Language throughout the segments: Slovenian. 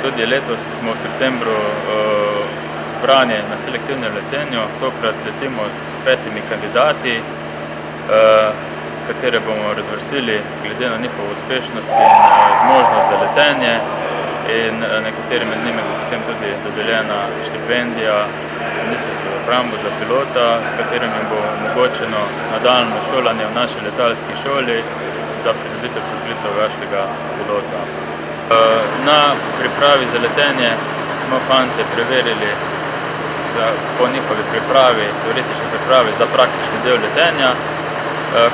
Tudi letos smo v septembru zbrani na selektivnem letenju. Tokrat letimo s 5 kandidati, katere bomo razvrstili glede na njihovo uspešnost in zmožnost za letenje. In nekaterim med njimi bo potem tudi dodeljena štipendija Ministrstva za obrambo za pilota, s katerim jim bo omogočeno nadaljnje šolanje v naši letalski šoli za pridobitev poklica vojaškega pilota. Na pripravi za letenje smo fante preverili po njihovi pripravi, teoretični pripravi za praktični del letenja.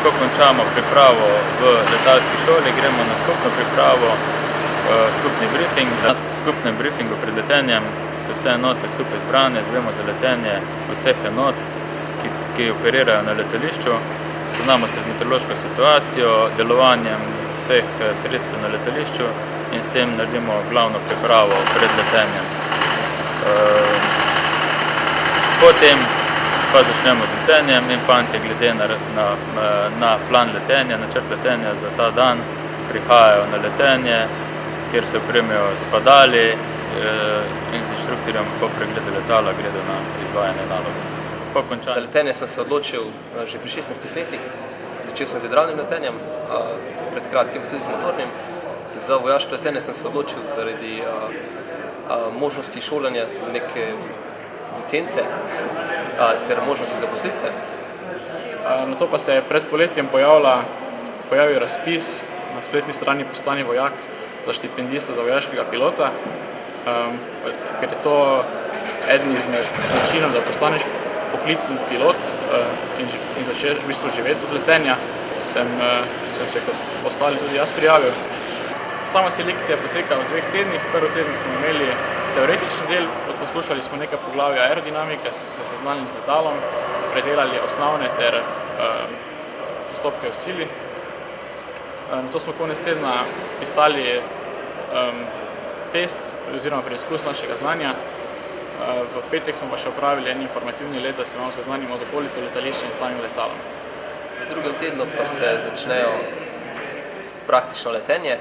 Ko končamo pripravo v letalski šoli, gremo na skupno pripravo, skupni briefing. Za skupnem briefingu pred letenjem so vse enote skupaj zbrane, izvemo za letenje vseh enot, ki operirajo na letališču. Spoznamo se z meteorološko situacijo, delovanjem vseh sredstev na letališču in s tem naredimo glavno pripravo pred letenjem. Potem pa začnemo z letenjem in fantje glede na plan letenja, načrt letenja za ta dan prihajajo na letenje, kjer se opremijo s padali in z inštruktorjem po pregledu letala gredo na izvajanje nalog. Za letenje sem se odločil že pri 16 letih. Začel sem z jadralnim letenjem, pred kratkim tudi z motornim. Za vojaško letenje sem se odločil zaradi možnosti šolanja neke licence ter možnosti zaposlitve. Nato pa se je pred poletjem pojavil razpis na spletni strani Postani vojak za štipendista za vojaškega pilota, ker je to eden izmed načinov, da postaneš poklicni pilot in začneš v bistvu živeti od letenja, sem se kot ostali tudi jaz prijavil. Sama selekcija poteka v 2 tednih. Prvi teden smo imeli teoretični del, poslušali smo nekaj poglavja aerodinamike, se seznanili z letalom, predelali osnovne ter postopke v sili. Nato smo konec tedna pisali test oziroma preizkus našega znanja. V petek smo pa še opravili en informativni let, da se malo seznanimo z okolico letališča in samim letalom. V drugem tednu pa se začnejo praktično letenje.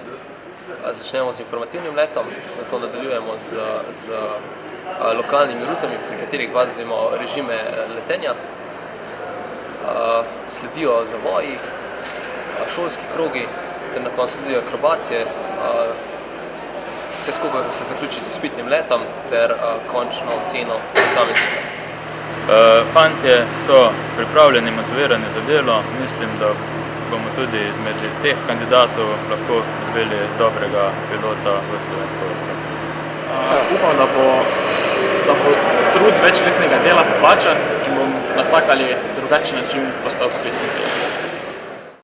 Začnemo z informativnim letom, nato nadaljujemo z lokalnimi rutami, pri katerih vadimo režime letenja. Sledijo zavoji, šolski krogi ter na koncu tudi akrobacije. Vse skupaj se zaključi z izpitnim letom ter končno oceno posameznika. Fantje so pripravljeni, motivirani za delo. Mislim, da bomo tudi izmed teh kandidatov lahko dobili dobrega pilota v Slovensko vojsko. Upam, da bo trud večletnega dela poplačan in bom na tak ali drugačen način postal poklicni pilot.